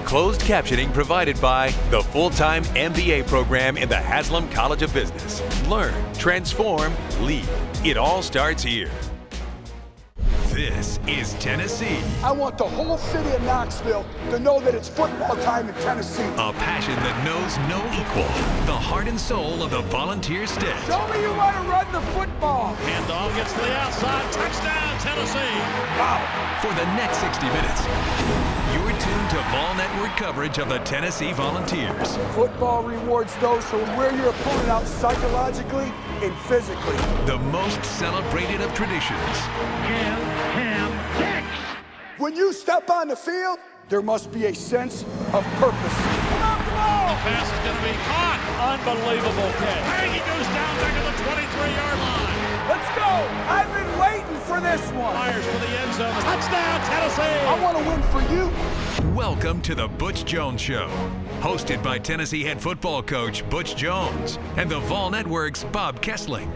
Closed captioning provided by the full-time MBA program in the Haslam College of Business. Learn, transform, lead. It all starts here. This is Tennessee. I want the whole city of Knoxville to know that it's football time in Tennessee. A passion that knows no equal. The heart and soul of the Volunteer State. Show me you want to run the football. Handoff gets to the outside. Touchdown, Tennessee. Wow. For the next 60 minutes, you're tuned to Vol Network coverage of the Tennessee Volunteers. Football rewards those who wear your opponent out psychologically and physically. The most celebrated of traditions. When you step on the field, there must be a sense of purpose. Come on, come on! The pass is going to be caught. Unbelievable catch. Bang, he goes down back at the 23-yard line. Let's go! I've been waiting for this one. Fires for the end zone. Touchdown, Tennessee! I want to win for you. Welcome to the Butch Jones Show, hosted by Tennessee head football coach Butch Jones and the Vol Network's Bob Kessling.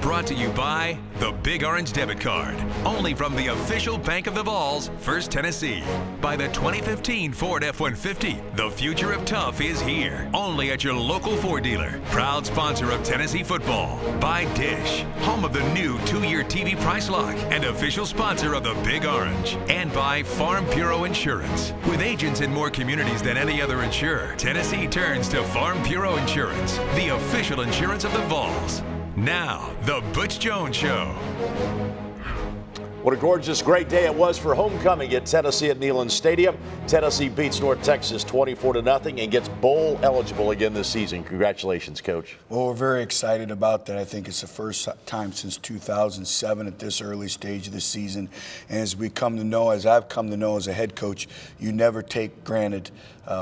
Brought to you by the Big Orange Debit Card, only from the official bank of the Vols, First Tennessee. By the 2015 Ford F-150, the future of tough is here, only at your local Ford dealer. Proud sponsor of Tennessee football. By Dish, home of the new 2-year TV price lock and official sponsor of the Big Orange. And by Farm Bureau Insurance. With agents in more communities than any other insurer, Tennessee turns to Farm Bureau Insurance, the official insurance of the Vols. Now, the Butch Jones Show. What a gorgeous, great day it was for homecoming at Tennessee at Neyland Stadium. Tennessee beats North Texas 24-0 and gets bowl eligible again this season. Congratulations, Coach. Well, we're very excited about that. I think it's the first time since 2007 at this early stage of the season. And as we come to know, as I've come to know as a head coach, you never take granted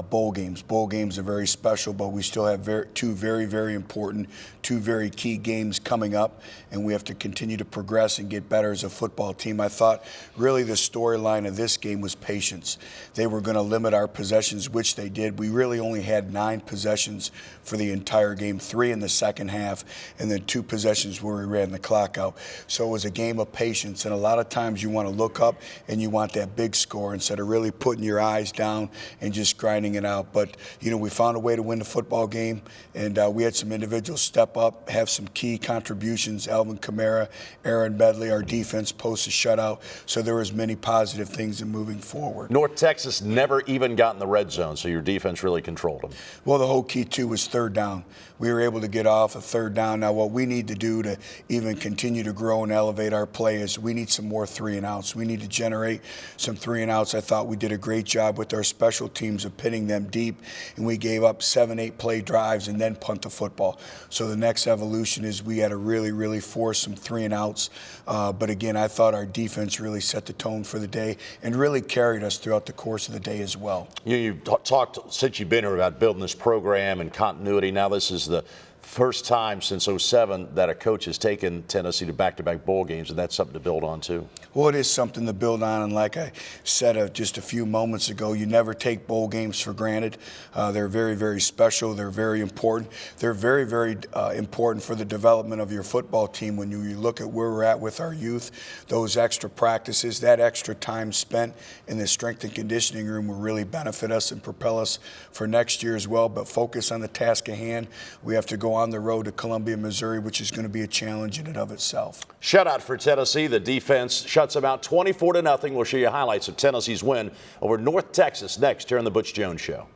bowl games. Bowl games are very special, but we still have two very, very important, two very key games coming up, and we have to continue to progress and get better as a football team. I thought really the storyline of this game was patience. They were going to limit our possessions, which they did. We really only had 9 possessions for the entire game, 3 in the second half, and then 2 possessions where we ran the clock out. So it was a game of patience, and a lot of times you want to look up and you want that big score instead of really putting your eyes down and just grinding it out. But, you know, we found a way to win the football game, and we had some individuals step up, have some key contributions. Alvin Kamara, Aaron Medley, our defense posted shutout. So there was many positive things in moving forward. North Texas never even got in the red zone, so your defense really controlled them. Well, the whole key, too, was third down. We were able to get off a third down. Now, what we need to do to even continue to grow and elevate our play is we need some more 3-and-outs. We need to generate some 3-and-outs. I thought we did a great job with our special teams of pinning them deep, and we gave up 7-8 play drives and then punt the football. So the next evolution is we had to really, really force some 3-and-outs. But again, I thought our defense really set the tone for the day and really carried us throughout the course of the day as well. You've talked since you've been here about building this program and continuity. Now this is the first time since 2007 that a coach has taken Tennessee to back-to-back bowl games, and that's something to build on too. Well, it is something to build on, and like I said just a few moments ago, you never take bowl games for granted. They're very, very special. They're very important. They're very, very important for the development of your football team. When you look at where we're at with our youth, those extra practices, that extra time spent in the strength and conditioning room will really benefit us and propel us for next year as well. But focus on the task at hand. We have to go on the road to Columbia, Missouri, which is going to be a challenge in and of itself. Shutout for Tennessee. The defense shuts them out 24-0. We'll show you highlights of Tennessee's win over North Texas next here on the Butch Jones Show.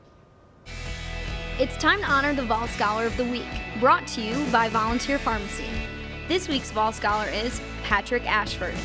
It's time to honor the Vol Scholar of the Week, brought to you by Volunteer Pharmacy. This week's Vol Scholar is Patrick Ashford.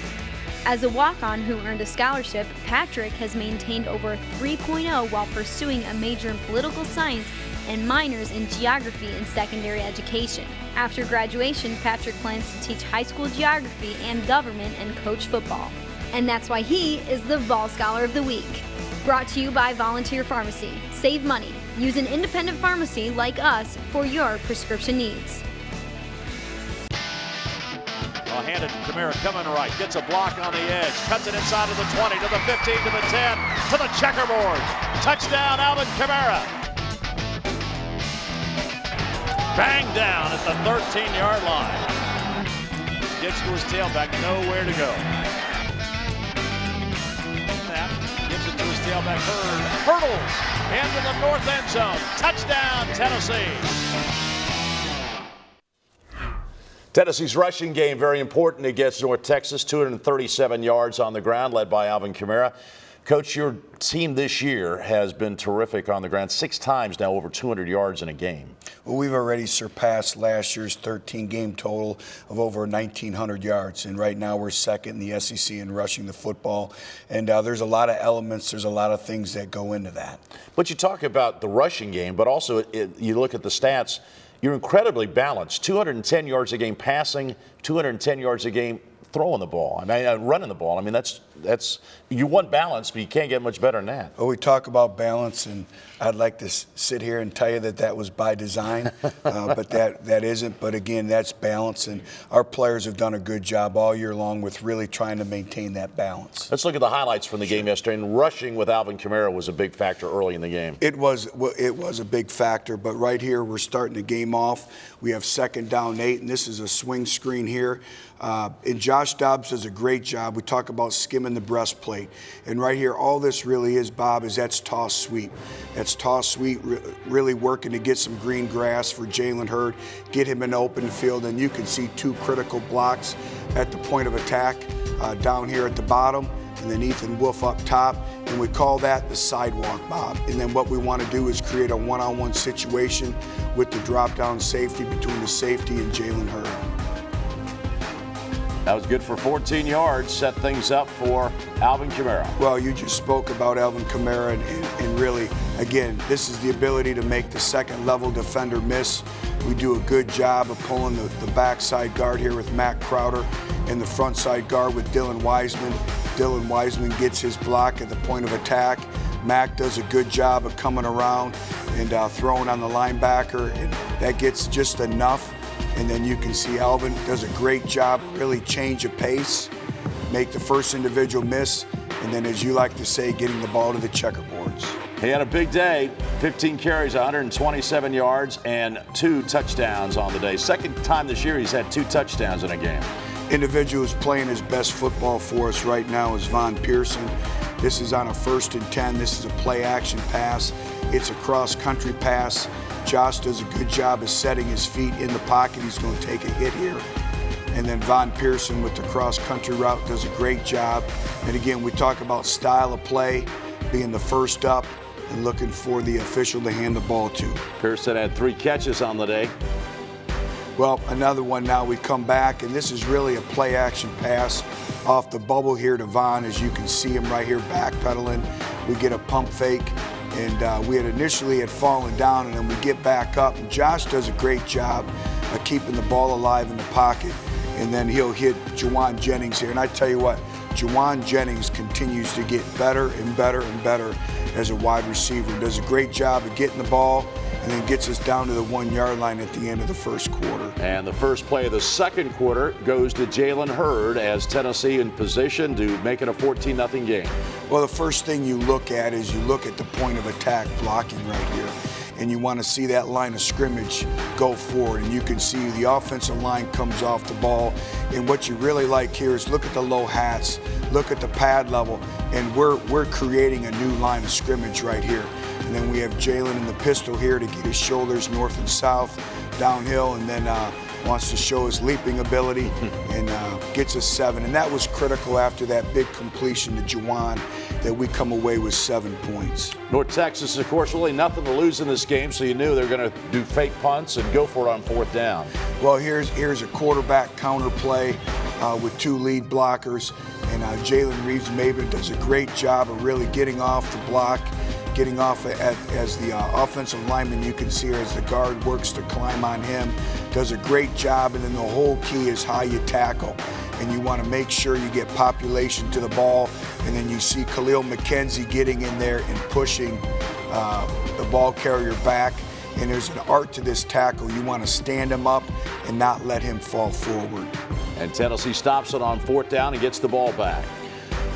As a walk-on who earned a scholarship, Patrick has maintained over a 3.0 while pursuing a major in political science and minors in geography and secondary education. After graduation, Patrick plans to teach high school geography and government and coach football. And that's why he is the Vol Scholar of the Week. Brought to you by Volunteer Pharmacy. Save money. Use an independent pharmacy like us for your prescription needs. Handed Kamara coming right, gets a block on the edge, cuts it inside of the 20, to the 15, to the 10, to the checkerboard. Touchdown, Alvin Kamara. Bang down at the 13-yard line. Gets to his tailback, nowhere to go. Gives it to his tailback Hurd. Hurdles into the north end zone. Touchdown, Tennessee. Tennessee's rushing game, very important against North Texas. 237 yards on the ground, led by Alvin Kamara. Coach, your team this year has been terrific on the ground. 6 times now over 200 yards in a game. Well, we've already surpassed last year's 13-game total of over 1,900 yards. And right now we're second in the SEC in rushing the football. And there's a lot of elements, there's a lot of things that go into that. But you talk about the rushing game, but also you look at the stats. You're incredibly balanced. 210 yards a game passing, 210 yards a game throwing the ball. I mean, running the ball. I mean, that's you want balance, but you can't get much better than that. Well, we talk about balance, and I'd like to sit here and tell you that was by design, but that isn't. But again, that's balance, and our players have done a good job all year long with really trying to maintain that balance. Let's look at the highlights from the game yesterday. And rushing with Alvin Kamara was a big factor early in the game. It was a big factor, but right here we're starting the game off. We have 2nd down 8, and this is a swing screen here. And Josh Dobbs does a great job. We talk about skimming the breastplate. And right here, all this really is, Bob, is that's toss sweep. That's toss sweep, really working to get some green grass for Jalen Hurd, get him in the open field. And you can see 2 critical blocks at the point of attack down here at the bottom, and then Ethan Wolf up top. And we call that the sidewalk, Bob. And then what we want to do is create a one-on-one situation with the drop-down safety between the safety and Jalen Hurd. That was good for 14 yards, set things up for Alvin Kamara. Well, you just spoke about Alvin Kamara, and really, again, this is the ability to make the second-level defender miss. We do a good job of pulling the backside guard here with Matt Crowder and the front side guard with Dylan Wiseman. Dylan Wiseman gets his block at the point of attack. Mac does a good job of coming around and throwing on the linebacker, and that gets just enough. And then you can see Alvin does a great job, really change of pace, make the first individual miss, and then, as you like to say, getting the ball to the checkerboards. He had a big day, 15 carries, 127 yards, and 2 touchdowns on the day. Second time this year he's had 2 touchdowns in a game. Individual who's playing his best football for us right now is Von Pearson. This is on a 1st and 10. This is a play-action pass. It's a cross-country pass. Josh does a good job of setting his feet in the pocket. He's going to take a hit here. And then Von Pearson with the cross-country route does a great job. And again, we talk about style of play, being the first up and looking for the official to hand the ball to. Pearson had 3 catches on the day. Well, another one now. We come back, and this is really a play-action pass off the bubble here to Von. As you can see him right here backpedaling. We get a pump fake. And we had initially fallen down, and then we get back up. And Josh does a great job of keeping the ball alive in the pocket. And then he'll hit Juwan Jennings here. And I tell you what, Juwan Jennings continues to get better and better and better as a wide receiver. Does a great job of getting the ball, and then gets us down to the 1-yard line at the end of the first quarter. And the first play of the second quarter goes to Jalen Hurd as Tennessee in position to make it a 14-0 game. Well, the first thing you look at is you look at the point of attack blocking right here. And you want to see that line of scrimmage go forward. And you can see the offensive line comes off the ball. And what you really like here is look at the low hats, look at the pad level, and we're creating a new line of scrimmage right here. And then we have Jalen in the pistol here to get his shoulders north and south, downhill, and then wants to show his leaping ability and gets us 7. And that was critical after that big completion to Juwan, that we come away with 7 points. North Texas, of course, really nothing to lose in this game, so you knew they were going to do fake punts and go for it on 4th down. Well, here's a quarterback counter play with 2 lead blockers, and Jalen Reeves-Maben does a great job of really getting off the block, getting off as the offensive lineman. You can see her as the guard works to climb on him, does a great job, and then the whole key is how you tackle. And you want to make sure you get population to the ball, and then you see Khalil McKenzie getting in there and pushing the ball carrier back. And there's an art to this tackle. You want to stand him up and not let him fall forward. And Tennessee stops it on 4th down and gets the ball back.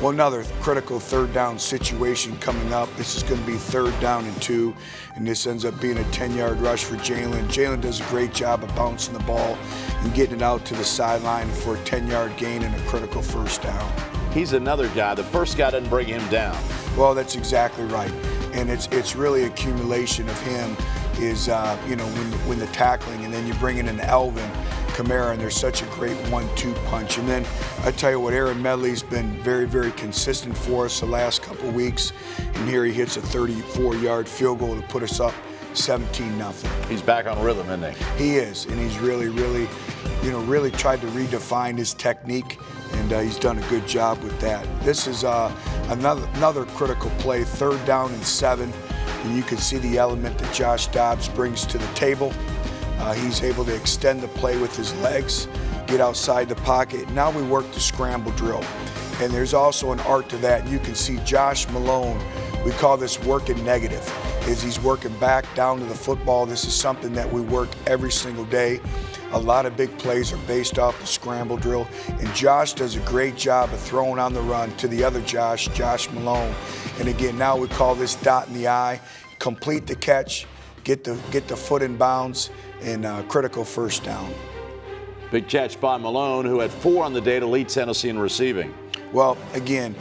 Well, another critical 3rd down situation coming up. This is going to be 3rd down and 2, and this ends up being a 10-yard rush for Jalen. Jalen does a great job of bouncing the ball and getting it out to the sideline for a 10-yard gain and a critical 1st down. He's another guy. The first guy didn't bring him down. Well, that's exactly right. And it's really accumulation of him is, when the tackling, and then you bring in an Alvin Kamara, and there's such a great 1-2 punch. And then I tell you what, Aaron Medley's been very, very consistent for us the last couple weeks. And here he hits a 34-yard field goal to put us up 17-0. He's back on rhythm, isn't he? He is, and he's really tried to redefine his technique, and he's done a good job with that. This is another critical play, 3rd down and 7, and you can see the element that Josh Dobbs brings to the table. He's able to extend the play with his legs, get outside the pocket. Now we work the scramble drill, and there's also an art to that. You can see Josh Malone, we call this working negative, is he's working back down to the football. This is something that we work every single day. A lot of big plays are based off the scramble drill, and Josh does a great job of throwing on the run to the other Josh Malone. And again, now we call this dot in the eye, complete the catch, get the foot in bounds, and critical 1st down. Big catch by Malone, who had 4 on the day to lead Tennessee in receiving. Well, again,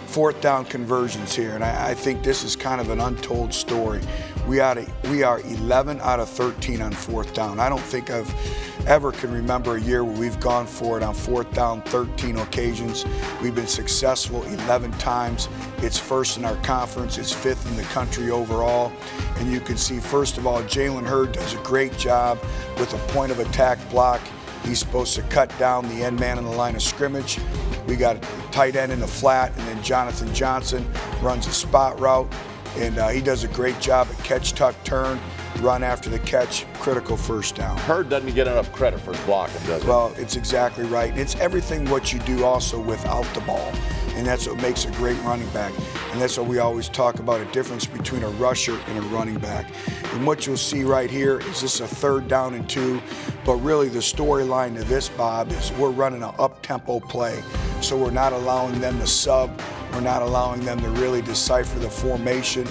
4th down conversions here, and I think this is kind of an untold story. We are 11 out of 13 on 4th down. I don't think I've ever can remember a year where we've gone for it on 4th down 13 occasions. We've been successful 11 times. It's 1st in our conference. It's 5th in the country overall. And you can see, first of all, Jalen Hurd does a great job with a point of attack block. He's supposed to cut down the end man in the line of scrimmage. We got a tight end in the flat, and then Jonathan Johnson runs a spot route, and he does a great job at catch, tuck, turn, run after the catch, critical 1st down. Hurd doesn't get enough credit for his blocking, does he? Well, it's exactly right. It's everything what you do also without the ball, and that's what makes a great running back. And that's what we always talk about, a difference between a rusher and a running back. And what you'll see right here is this a 3rd down and 2, but really the storyline to this, Bob, is we're running an up-tempo play. So we're not allowing them to sub, we're not allowing them to really decipher the formation,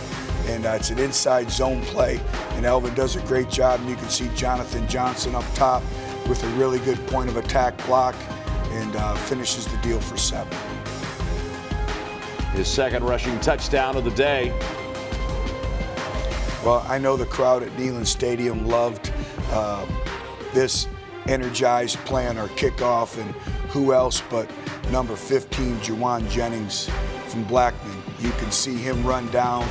and it's an inside zone play, and Elvin does a great job, and you can see Jonathan Johnson up top with a really good point of attack block, and finishes the deal for 7. His 2nd rushing touchdown of the day. Well, I know the crowd at Neyland Stadium loved this energized play on our kickoff, and who else but number 15, Juwan Jennings from Blackman. You can see him run down,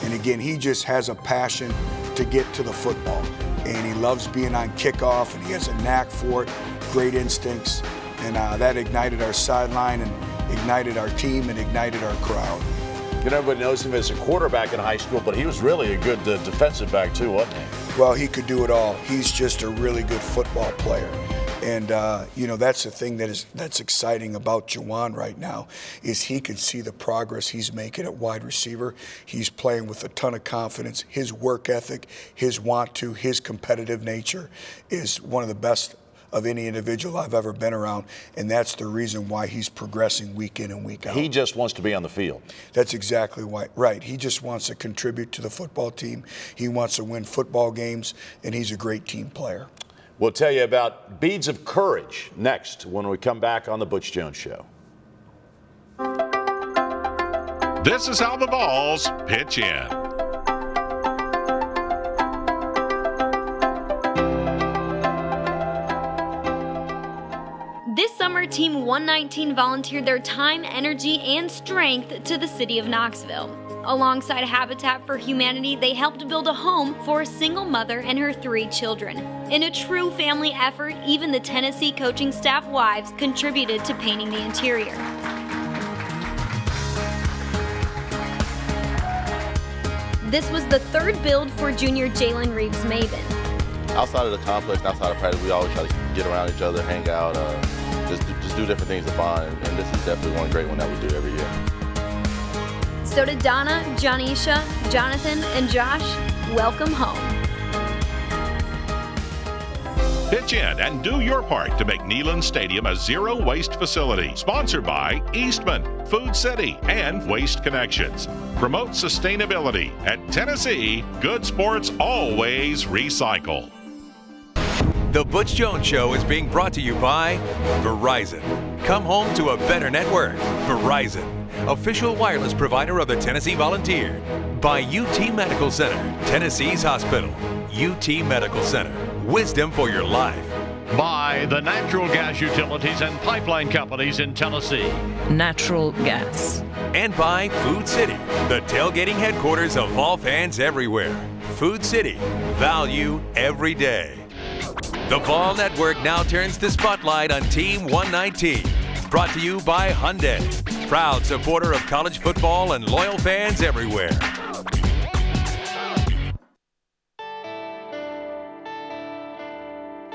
and again, he just has a passion to get to the football, and he loves being on kickoff, and he has a knack for it, great instincts, and that ignited our sideline and ignited our team and ignited our crowd. You know, everybody knows him as a quarterback in high school, but he was really a good defensive back too, wasn't he? Well, he could do it all. He's just a really good football player. And, that's the thing that's exciting about Juwan right now is he can see the progress he's making at wide receiver. He's playing with a ton of confidence. His work ethic, his want to, his competitive nature is one of the best of any individual I've ever been around, and that's the reason why he's progressing week in and week out. He just wants to be on the field. That's exactly right. He just wants to contribute to the football team. He wants to win football games, and he's a great team player. We'll tell you about beads of courage next when we come back on the Butch Jones Show. This is how the Vols pitch in. This summer, Team 119 volunteered their time, energy, and strength to the city of Knoxville. Alongside Habitat for Humanity, they helped build a home for a single mother and her 3 children. In a true family effort, even the Tennessee coaching staff wives contributed to painting the interior. This was the 3rd build for junior Jalen Reeves-Maven. Outside of the complex, outside of practice, we always try to get around each other, hang out, just do different things to bond, and this is definitely one great one that we do every year. So to Donna, Jonisha, Jonathan, and Josh, welcome home. Pitch in and do your part to make Neyland Stadium a zero-waste facility. Sponsored by Eastman, Food City, and Waste Connections. Promote sustainability. At Tennessee, good sports always recycle. The Butch Jones Show is being brought to you by Verizon. Come home to a better network. Verizon. official wireless provider of the Tennessee Volunteers. By UT Medical Center, Tennessee's hospital. UT Medical Center, wisdom for your life. By the natural gas utilities and pipeline companies in Tennessee. Natural gas. And by Food City, the tailgating headquarters of Vol fans everywhere. Food City, value every day. The Vol Network now turns the spotlight on Team 119. Brought to you by Hyundai, proud supporter of college football and loyal fans everywhere.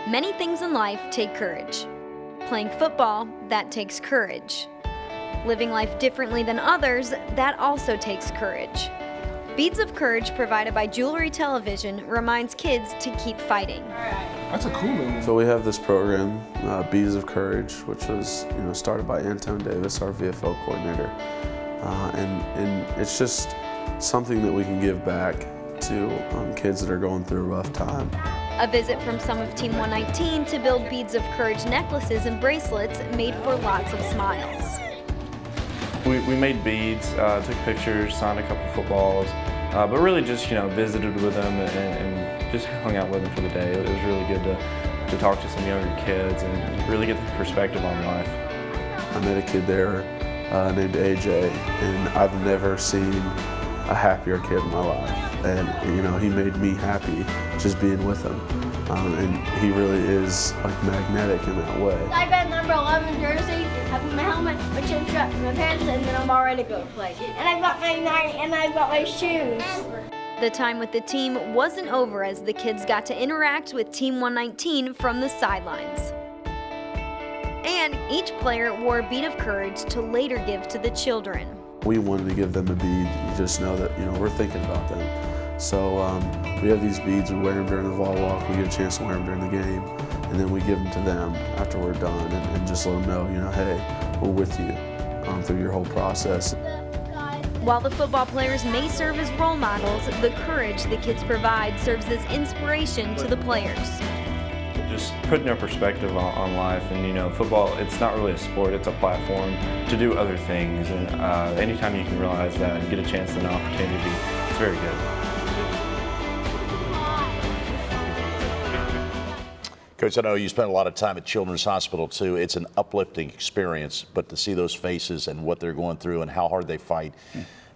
Many things in life take courage. Playing football, that takes courage. Living life differently than others, that also takes courage. Beads of Courage, provided by Jewelry Television, reminds kids to keep fighting. That's a cool movie. So we have this program, Beads of Courage, which was started by Antone Davis, our VFL coordinator, and it's just something that we can give back to kids that are going through a rough time. A visit from some of Team 119 to build Beads of Courage necklaces and bracelets made for lots of smiles. We made beads, took pictures, signed a couple footballs, but really just visited with them and just hung out with them for the day. It was really good to talk to some younger kids and really get the perspective on life. I met a kid there named AJ, and I've never seen a happier kid in my life. And he made me happy just being with him. And he really is like magnetic in that way. I got number 11 jersey, I put my helmet, my chin strap, my pants, and then I'm all ready to go to play. And I've got my knife and I've got my shoes. The time with the team wasn't over as the kids got to interact with Team 119 from the sidelines. And each player wore a bead of courage to later give to the children. We wanted to give them a bead. You just know that we're thinking about them. So we have these beads. We wear them during the Vol Walk. We get a chance to wear them during the game, and then we give them to them after we're done, and just let them know, hey, we're with you through your whole process. While the football players may serve as role models, the courage the kids provide serves as inspiration to the players. Just putting their perspective on life, and football, it's not really a sport, it's a platform to do other things, and anytime you can realize that and get a chance and an opportunity, it's very good. Coach, I know you spent a lot of time at Children's Hospital too. It's an uplifting experience, but to see those faces and what they're going through and how hard they fight,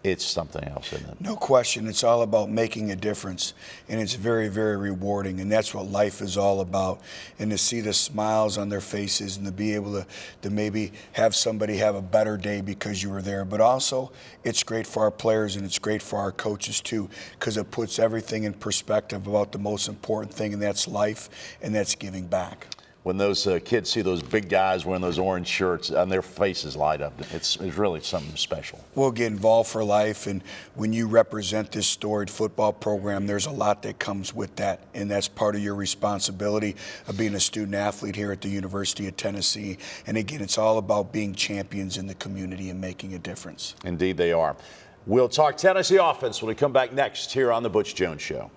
it's something else, isn't it? No question. It's all about making a difference, and it's very, very rewarding, and that's what life is all about. And to see the smiles on their faces and to be able to maybe have somebody have a better day because you were there. But also, it's great for our players and it's great for our coaches too, because it puts everything in perspective about the most important thing, and that's life, and that's giving back. When those kids see those big guys wearing those orange shirts and their faces light up, it's really something special. We'll get involved for life, and when you represent this storied football program, there's a lot that comes with that, and that's part of your responsibility of being a student athlete here at the University of Tennessee. And again, it's all about being champions in the community and making a difference. Indeed they are. We'll talk Tennessee offense when we come back next here on The Butch Jones Show.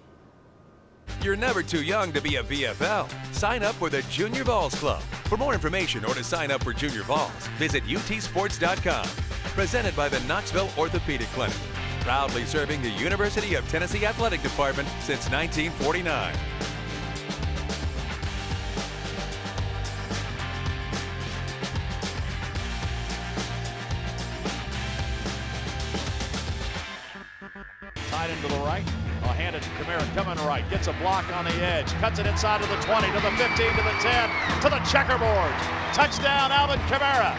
You're never too young to be a VFL. Sign up for the Junior Vols Club. For more information or to sign up for Junior Vols, visit utsports.com. Presented by the Knoxville Orthopedic Clinic. Proudly serving the University of Tennessee Athletic Department since 1949. Tied into the right. Handed to Kamara, coming right, gets a block on the edge, cuts it inside to the 20, to the 15, to the 10, to the checkerboard. Touchdown, Alvin Kamara.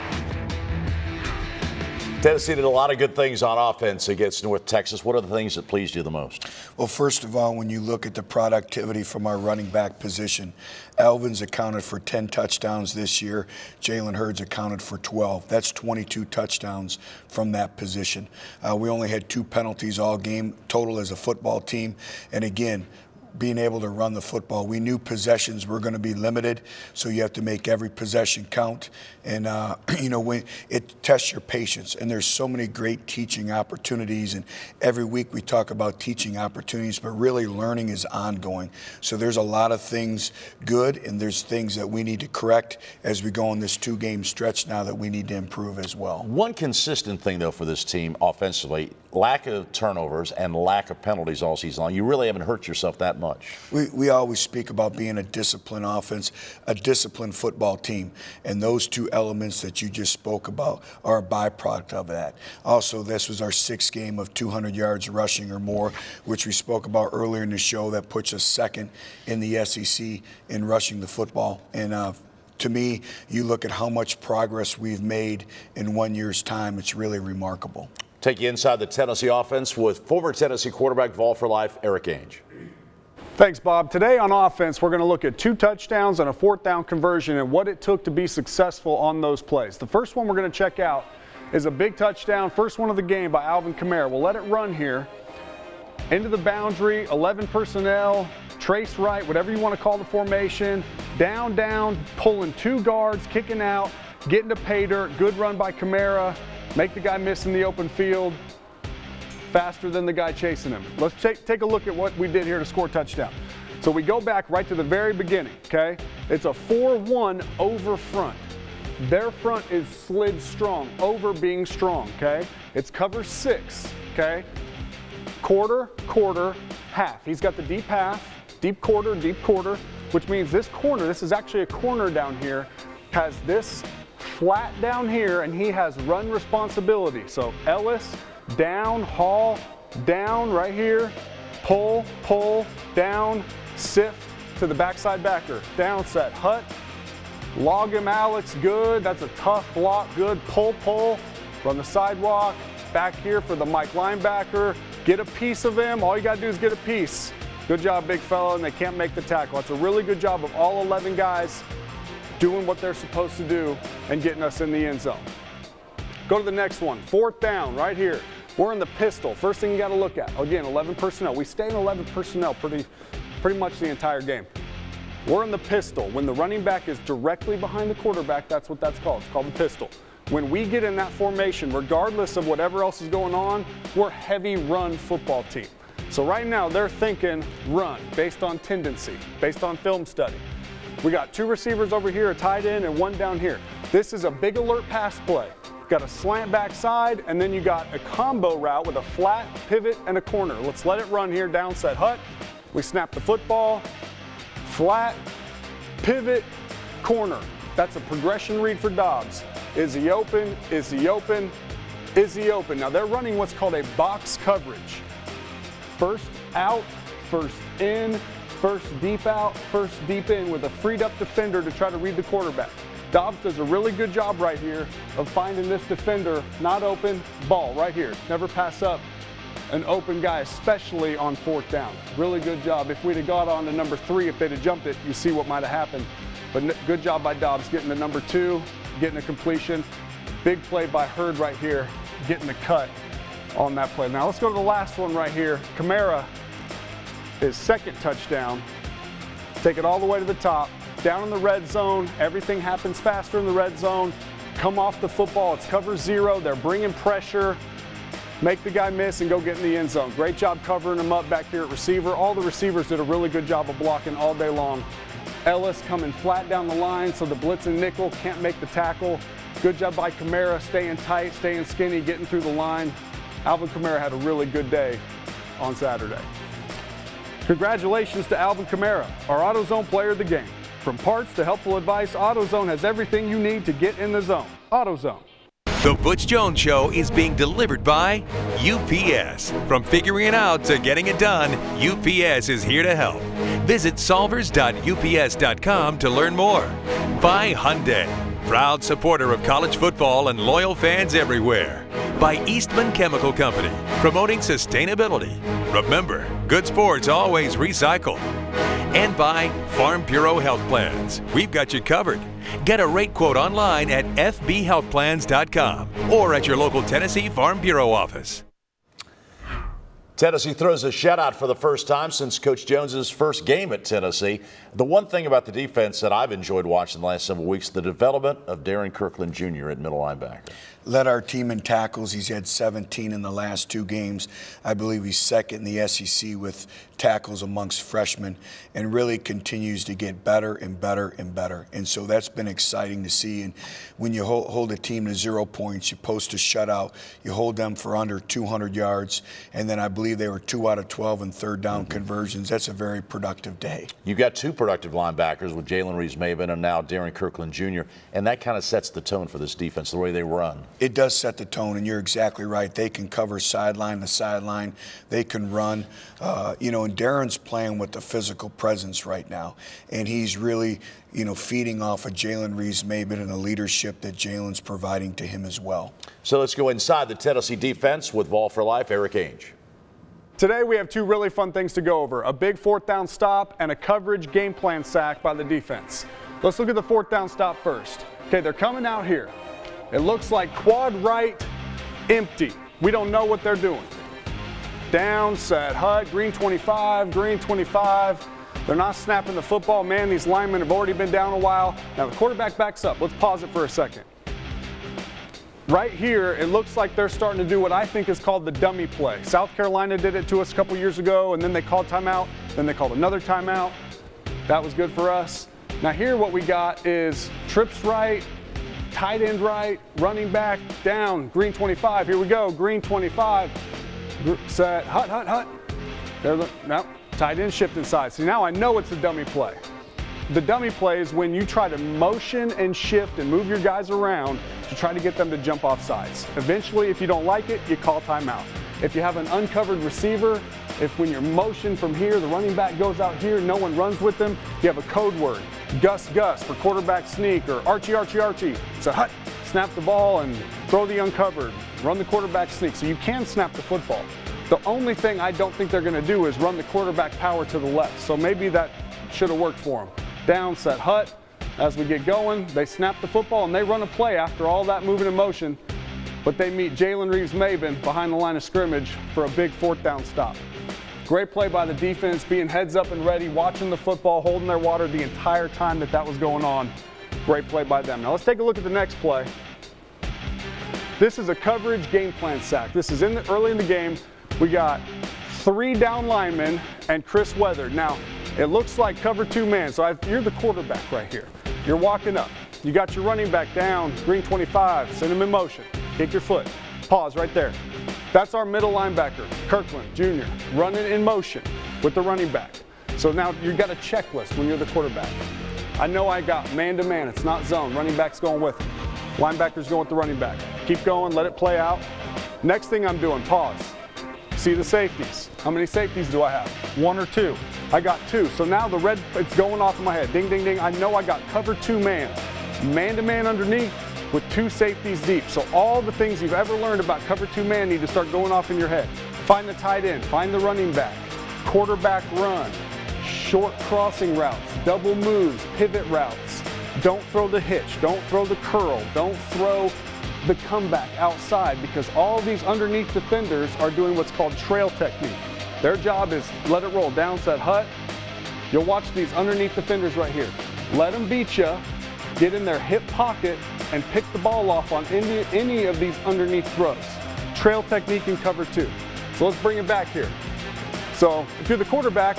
Tennessee did a lot of good things on offense against North Texas. What are the things that pleased you the most? Well, first of all, when you look at the productivity from our running back position, Alvin's accounted for 10 touchdowns this year. Jalen Hurd's accounted for 12. That's 22 touchdowns from that position. We only had 2 penalties all game total as a football team. And again, being able to run the football. We knew possessions were going to be limited, so you have to make every possession count. And, when it tests your patience. And there's so many great teaching opportunities. And every week we talk about teaching opportunities, but really learning is ongoing. So there's a lot of things good, and there's things that we need to correct as we go on this 2-game stretch now that we need to improve as well. One consistent thing, though, for this team offensively, lack of turnovers and lack of penalties all season long. You really haven't hurt yourself that much. We always speak about being a disciplined offense, a disciplined football team, and those two elements that you just spoke about are a byproduct of that. Also, this was our 6th game of 200 yards rushing or more, which we spoke about earlier in the show. That puts us 2nd in the SEC in rushing the football. And to me, you look at how much progress we've made in 1 year's time, it's really remarkable. Take you inside the Tennessee offense with former Tennessee quarterback, Vol for Life, Eric Ainge. Thanks, Bob. Today on offense, we're going to look at 2 touchdowns and a 4th down conversion and what it took to be successful on those plays. The first one we're going to check out is a big touchdown, first one of the game by Alvin Kamara. We'll let it run here. Into the boundary, 11 personnel, trace right, whatever you want to call the formation. Down, pulling 2 guards, kicking out, getting to pay dirt. Good run by Kamara. Make the guy miss in the open field. Faster than the guy chasing him. Let's take a look at what we did here to score a touchdown. So we go back right to the very beginning, okay? It's a 4-1 over front. Their front is slid strong, over being strong, okay? It's cover 6, okay? Quarter, half. He's got the deep half, deep quarter, which means this corner, this is actually a corner down here, has this flat down here, and he has run responsibility. So Ellis, down, Hall, down right here, pull, down, sift to the backside backer, down set, Hut, log him Alex, good, that's a tough block, good, pull, run the sidewalk, back here for the Mike linebacker, get a piece of him, all you gotta do is get a piece. Good job, big fella, and they can't make the tackle. That's a really good job of all 11 guys doing what they're supposed to do and getting us in the end zone. Go to the next one, 4th down right here. We're in the pistol. First thing you got to look at, again, 11 personnel. We stay in 11 personnel pretty much the entire game. We're in the pistol. When the running back is directly behind the quarterback, that's what that's called. It's called the pistol. When we get in that formation, regardless of whatever else is going on, we're heavy run football team. So right now they're thinking run based on tendency, based on film study. We got 2 receivers over here, a tight end, and 1 down here. This is a big alert pass play. Got a slant backside, and then you got a combo route with a flat, pivot, and a corner. Let's let it run here, down set Hut. We snap the football, flat, pivot, corner. That's a progression read for Dobbs. Is he open? Is he open? Is he open? Now they're running what's called a box coverage. First out, first in, first deep out, first deep in with a freed up defender to try to read the quarterback. Dobbs does a really good job right here of finding this defender not open, ball right here. Never pass up an open guy, especially on 4th down. Really good job. If we'd have got on to number 3, if they'd have jumped it, you see what might have happened. But good job by Dobbs getting the number 2, getting a completion. Big play by Hurd right here, getting the cut on that play. Now let's go to the last one right here. Kamara, his 2nd touchdown. Take it all the way to the top. Down in the red zone, everything happens faster in the red zone. Come off the football, it's cover 0. They're bringing pressure. Make the guy miss and go get in the end zone. Great job covering him up back here at receiver. All the receivers did a really good job of blocking all day long. Ellis coming flat down the line, so the blitz and nickel can't make the tackle. Good job by Kamara, staying tight, staying skinny, getting through the line. Alvin Kamara had a really good day on Saturday. Congratulations to Alvin Kamara, our AutoZone player of the game. From parts to helpful advice, AutoZone has everything you need to get in the zone. AutoZone. The Butch Jones Show is being delivered by UPS. From figuring it out to getting it done, UPS is here to help. Visit solvers.ups.com to learn more. By Hyundai, proud supporter of college football and loyal fans everywhere. By Eastman Chemical Company, promoting sustainability. Remember, good sports always recycle. And by Farm Bureau Health Plans. We've got you covered. Get a rate quote online at fbhealthplans.com or at your local Tennessee Farm Bureau office. Tennessee throws a shutout for the first time since Coach Jones's first game at Tennessee. The one thing about the defense that I've enjoyed watching the last several weeks, the development of Darren Kirkland Jr. at middle linebacker. Led our team in tackles. He's had 17 in the last 2 games. I believe he's second in the SEC with tackles amongst freshmen, and really continues to get better and better and better. And so that's been exciting to see. And when you hold a team to 0 points, you post a shutout, you hold them for under 200 yards, and then I believe they were 2 out of 12 in third down conversions. That's a very productive day. You got 2 productive linebackers with Jalen Reeves-Maybin and now Darren Kirkland Jr., and that kind of sets the tone for this defense, the way they run. It does set the tone, and you're exactly right. They can cover sideline to sideline. They can run. And Darren's playing with the physical presence right now, and he's really, feeding off of Jalen Reeves-Maybin and the leadership that Jalen's providing to him as well. So let's go inside the Tennessee defense with Vol for Life, Eric Ainge. Today we have 2 really fun things to go over, a big 4th down stop and a coverage game plan sack by the defense. Let's look at the 4th down stop first. Okay, they're coming out here. It looks like quad right, empty. We don't know what they're doing. Down, set, hut, green 25, green 25. They're not snapping the football. Man, these linemen have already been down a while. Now the quarterback backs up. Let's pause it for a second. Right here, it looks like they're starting to do what I think is called the dummy play. South Carolina did it to us a couple years ago, and then they called timeout. Then they called another timeout. That was good for us. Now here what we got is trips right, tight end right, running back down, green 25. Here we go, green 25. Set, hut. There, no, tight end shift inside. See, now I know it's a dummy play. The dummy play is when you try to motion and shift and move your guys around to try to get them to jump off sides. Eventually, if you don't like it, you call timeout. If you have an uncovered receiver, if when you're motioned from here, the running back goes out here, no one runs with them, you have a code word, Gus for quarterback sneak, or Archie. So hut, snap the ball and throw the uncovered, run the quarterback sneak. So you can snap the football. The only thing I don't think they're going to do is run the quarterback power to the left. So maybe that should have worked for them. Down, set, hut. As we get going, they snap the football and they run a play after all that moving and motion. But they meet Jalen Reeves-Maybin behind the line of scrimmage for a big 4th down stop. Great play by the defense, being heads up and ready, watching the football, holding their water the entire time that was going on. Great play by them. Now let's take a look at the next play. This is a coverage game plan sack. This is early in the game. We got 3 down linemen and Chris Weathered. Now, it looks like cover 2 man, so you're the quarterback right here. You're walking up. You got your running back down, green 25, send him in motion. Kick your foot. Pause right there. That's our middle linebacker, Kirkland Jr., running in motion with the running back. So now you've got a checklist when you're the quarterback. I know I got man-to-man. It's not zone. Running back's going with him. Linebacker's going with the running back. Keep going. Let it play out. Next thing I'm doing, pause. See the safeties. How many safeties do I have? 1 or 2? I got 2. So now the red, it's going off in my head. Ding, ding, ding. I know I got cover 2 man. Man-to-man underneath with 2 safeties deep. So all the things you've ever learned about cover 2 man need to start going off in your head. Find the tight end. Find the running back. Quarterback run. Short crossing routes. Double moves. Pivot routes. Don't throw the hitch. Don't throw the curl. Don't throw the comeback outside, because all these underneath defenders are doing what's called trail technique. Their job is let it roll, down, set, hut. You'll watch these underneath defenders right here. Let them beat you, get in their hip pocket, and pick the ball off on any of these underneath throws. Trail technique in cover 2. So let's bring it back here. So if you're the quarterback,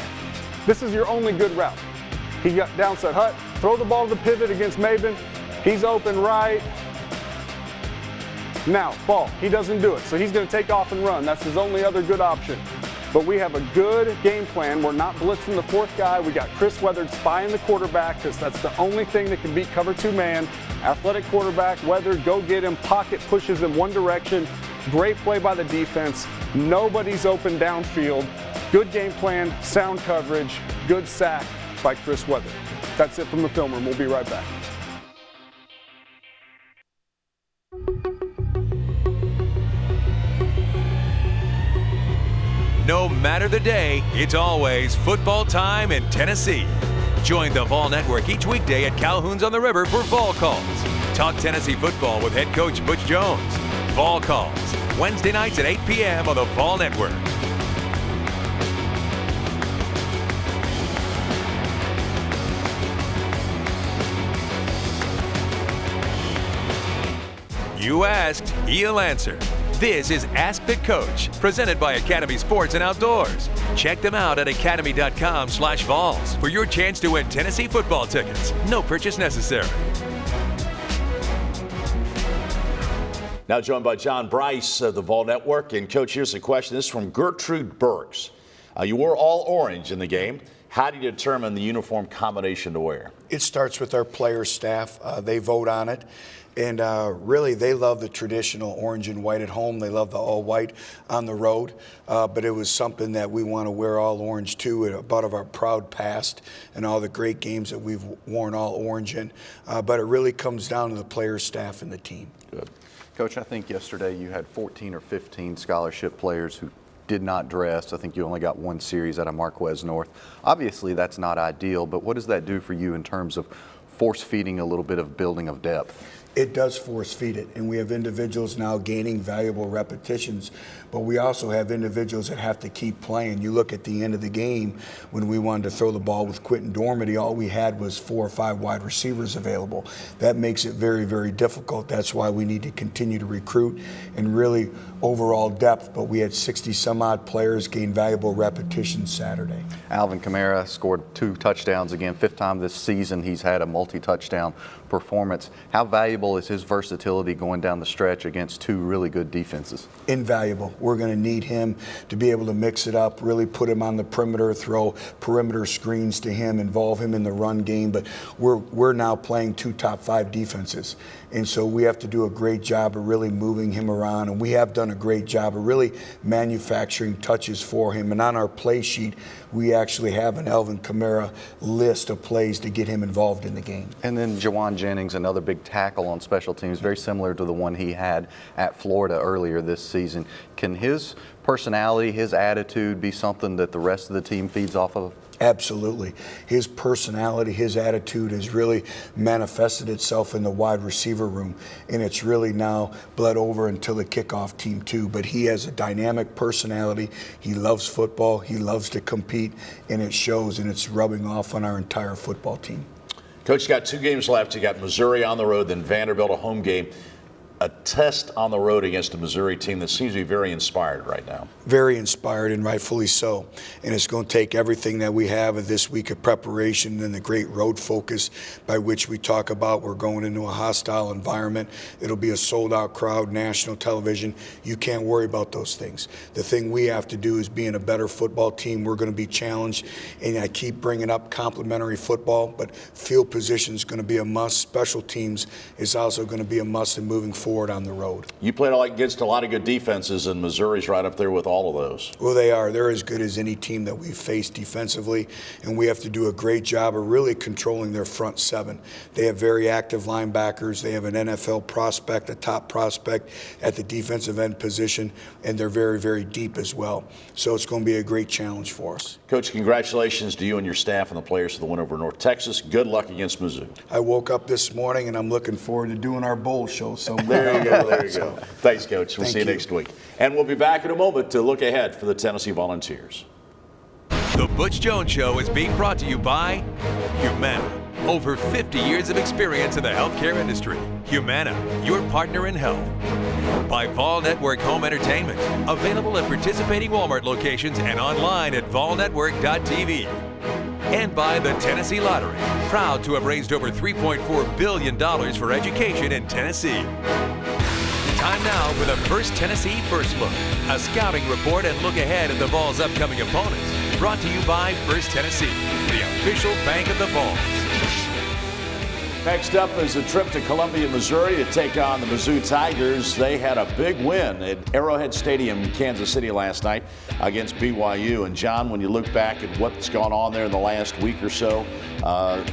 this is your only good route. He got down, set, hut, throw the ball to the pivot against Maybin. He's open right. Now, ball, he doesn't do it, so he's going to take off and run. That's his only other good option. But we have a good game plan. We're not blitzing the 4th guy. We got Chris Weathered spying the quarterback, because that's the only thing that can beat cover 2 man. Athletic quarterback, Weathered, go get him. Pocket pushes in one direction. Great play by the defense. Nobody's open downfield. Good game plan, sound coverage, good sack by Chris Weathered. That's it from the film room. We'll be right back. No matter the day, it's always football time in Tennessee. Join the Vol Network each weekday at Calhoun's on the River for Vol Calls. Talk Tennessee football with head coach Butch Jones. Vol Calls, Wednesday nights at 8 p.m. on the Vol Network. You asked, he'll answer. This is Ask the Coach, presented by Academy Sports and Outdoors. Check them out at academy.com/Vols for your chance to win Tennessee football tickets. No purchase necessary. Now joined by John Bryce of the Vol Network. And Coach, here's a question. This is from Gertrude Burks. You wore all orange in the game. How do you determine the uniform combination to wear? It starts with our player staff. They vote on it. And really, they love the traditional orange and white at home. They love the all white on the road. But it was something that we want to wear all orange too, about of our proud past and all the great games that we've worn all orange in. But it really comes down to the player staff and the team. Good. Coach, I think yesterday you had 14 or 15 scholarship players who did not dress. I think you only got one series out of Marquez North. Obviously, that's not ideal, but what does that do for you in terms of force feeding a little bit of building of depth? It does force feed it, and we have individuals now gaining valuable repetitions, but we also have individuals that have to keep playing. You look at the end of the game when we wanted to throw the ball with Quentin Dormady, all we had was 4 or 5 wide receivers available. That makes it very, very difficult. That's why we need to continue to recruit and really overall depth, but we had 60 some odd players gain valuable repetitions Saturday. Alvin Kamara scored 2 touchdowns again, 5th time this season he's had a multi-touchdown performance. How valuable is his versatility going down the stretch against 2 really good defenses? Invaluable. We're going to need him to be able to mix it up, really put him on the perimeter, throw perimeter screens to him, involve him in the run game. But we're now playing 2 top 5 defenses. And so we have to do a great job of really moving him around. And we have done a great job of really manufacturing touches for him. And on our play sheet, we actually have an Alvin Kamara list of plays to get him involved in the game. And then Jawan Jennings, another big tackle on special teams, very similar to the one he had at Florida earlier this season. Can his personality, his attitude be something that the rest of the team feeds off of? Absolutely. His personality, his attitude has really manifested itself in the wide receiver room, and it's really now bled over until the kickoff team too. But he has a dynamic personality. He loves football. He loves to compete, and it shows, and it's rubbing off on our entire football team. Coach, you got 2 games left. You got Missouri on the road, then Vanderbilt, a home game. A test on the road against a Missouri team that seems to be very inspired right now. Very inspired, and rightfully so. And it's going to take everything that we have of this week of preparation and the great road focus by which we talk about we're going into a hostile environment. It'll be a sold-out crowd, national television. You can't worry about those things. The thing we have to do is being a better football team. We're going to be challenged, and I keep bringing up complementary football, but field position is going to be a must. Special teams is also going to be a must in moving forward on the road. You played against a lot of good defenses, and Missouri's right up there with all of those. Well, they are. They're as good as any team that we've faced defensively, and we have to do a great job of really controlling their front 7. They have very active linebackers. They have an NFL prospect, a top prospect at the defensive end position, and they're very, very deep as well. So it's going to be a great challenge for us. Coach, congratulations to you and your staff and the players for the win over North Texas. Good luck against Mizzou. I woke up this morning, and I'm looking forward to doing our bowl show somewhere. There you go. There you go. Thanks, Coach. We'll see you next week. And we'll be back in a moment to look ahead for the Tennessee Volunteers. The Butch Jones Show is being brought to you by Humana. Over 50 years of experience in the healthcare industry. Humana, your partner in health. By Vol Network Home Entertainment. Available at participating Walmart locations and online at volnetwork.tv. And by the Tennessee Lottery, proud to have raised over $3.4 billion for education in Tennessee. Time now for the First Tennessee First Look, a scouting report and look ahead at the Vols' upcoming opponents. Brought to you by First Tennessee, the official bank of the Vols. Next up is a trip to Columbia, Missouri to take on the Mizzou Tigers. They had a big win at Arrowhead Stadium in Kansas City last night against BYU. And John, when you look back at what's gone on there in the last week or so,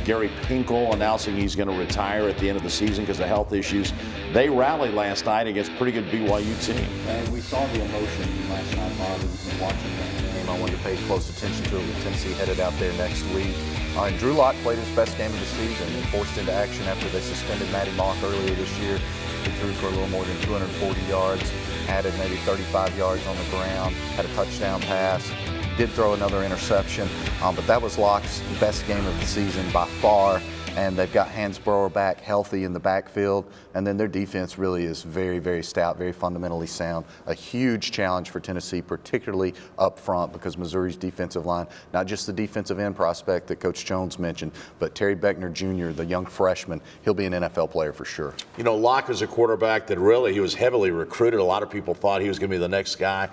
Gary Pinkel announcing he's going to retire at the end of the season because of health issues. They rallied last night against a pretty good BYU team. And we saw the emotion last night, Bob, watching that game. I wanted to pay close attention to it with Tennessee headed out there next week. And Drew Lock played his best game of the season and forced into action after they suspended Matty Mock earlier this year. He threw for a little more than 240 yards, added maybe 35 yards on the ground, had a touchdown pass. Did throw another interception, but that was Locke's best game of the season by far. And they've got Hansbrough back healthy in the backfield. And then their defense really is very, very stout, very fundamentally sound. A huge challenge for Tennessee, particularly up front, because Missouri's defensive line, not just the defensive end prospect that Coach Jones mentioned, but Terry Beckner Jr., the young freshman, he'll be an NFL player for sure. You know, Locke is a quarterback that really, he was heavily recruited. A lot of people thought he was going to be the next guy.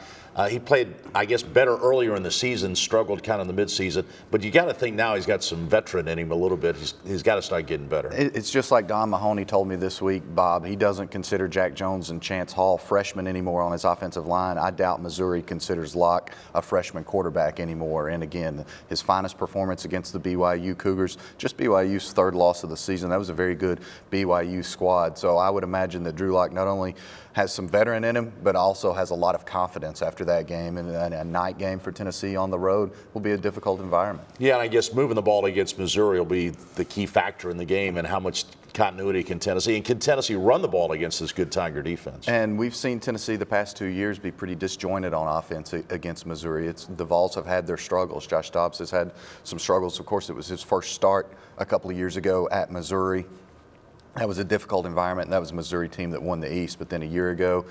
He played, I guess, better earlier in the season, struggled kind of in the midseason. But you got to think now he's got some veteran in him a little bit. He's got to start getting better. It's just like Don Mahoney told me this week, Bob. He doesn't consider Jack Jones and Chance Hall freshmen anymore on his offensive line. I doubt Missouri considers Locke a freshman quarterback anymore. And again, his finest performance against the BYU Cougars, just BYU's third loss of the season. That was a very good BYU squad. So I would imagine that Drew Lock not only has some veteran in him, but also has a lot of confidence after that game. And a night game for Tennessee on the road will be a difficult environment. Yeah, and I guess moving the ball against Missouri will be the key factor in the game, and how much continuity can Tennessee, and can Tennessee run the ball against this good Tiger defense? And we've seen Tennessee the past 2 years be pretty disjointed on offense against Missouri. The Vols have had their struggles. Josh Dobbs has had some struggles. Of course, it was his first start a couple of years ago at Missouri. That was a difficult environment, and that was a Missouri team that won the East. But then a year ago,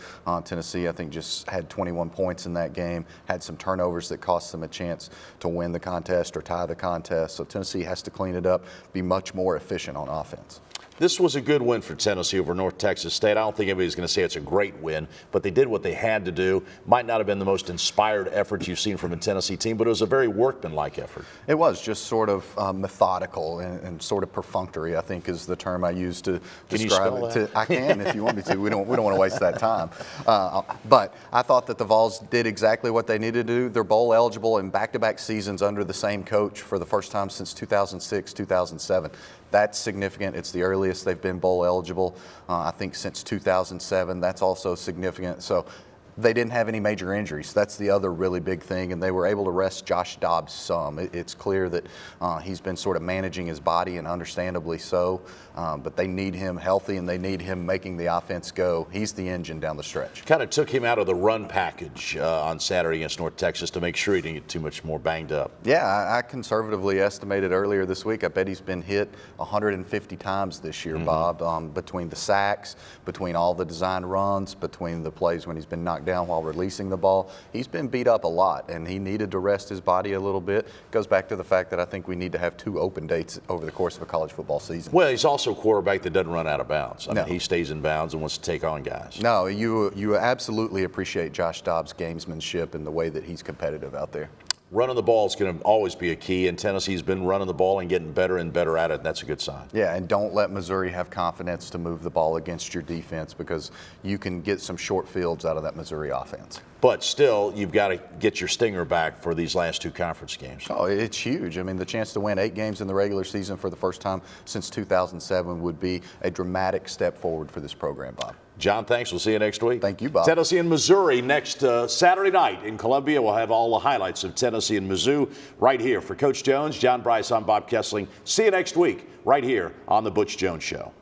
Tennessee, I think, just had 21 points in that game, had some turnovers that cost them a chance to win the contest or tie the contest. So Tennessee has to clean it up, be much more efficient on offense. This was a good win for Tennessee over North Texas State. I don't think anybody's going to say it's a great win, but they did what they had to do. Might not have been the most inspired effort you've seen from a Tennessee team, but it was a very workmanlike effort. It was just sort of methodical and sort of perfunctory, I think, is the term I use to describe it. I can if you want me to. We don't want to waste that time. But I thought that the Vols did exactly what they needed to do. They're bowl eligible in back-to-back seasons under the same coach for the first time since 2006, 2007. That's significant. It's the earliest they've been bowl eligible, I think, since 2007. That's also significant. So they didn't have any major injuries. That's the other really big thing, and they were able to rest Josh Dobbs some. It's clear that he's been sort of managing his body, and understandably so, but they need him healthy, and they need him making the offense go. He's the engine down the stretch. Kind of took him out of the run package on Saturday against North Texas to make sure he didn't get too much more banged up. Yeah, I conservatively estimated earlier this week, I bet he's been hit 150 times this year, Bob, between the sacks, between all the designed runs, between the plays when he's been knocked down while releasing the ball. He's been beat up a lot, and he needed to rest his body a little bit. Goes back to the fact that I think we need to have 2 open dates over the course of a college football season. Well, he's also a quarterback that doesn't run out of bounds. I mean, he stays in bounds and wants to take on guys. No, you absolutely appreciate Josh Dobbs' gamesmanship and the way that he's competitive out there. Running the ball is going to always be a key, and Tennessee's been running the ball and getting better and better at it, and that's a good sign. Yeah, and don't let Missouri have confidence to move the ball against your defense, because you can get some short fields out of that Missouri offense. But still, you've got to get your stinger back for these last 2 conference games. Oh, it's huge. I mean, the chance to win 8 games in the regular season for the first time since 2007 would be a dramatic step forward for this program, Bob. John, thanks. We'll see you next week. Thank you, Bob. Tennessee and Missouri next Saturday night in Columbia. We'll have all the highlights of Tennessee and Mizzou right here. For Coach Jones, John Bryce, I'm Bob Kessling. See you next week right here on The Butch Jones Show.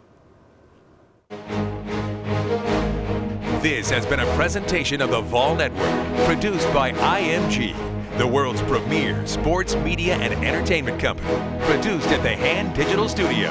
This has been a presentation of the Vol Network, produced by IMG, the world's premier sports media and entertainment company. Produced at the Hand Digital Studio.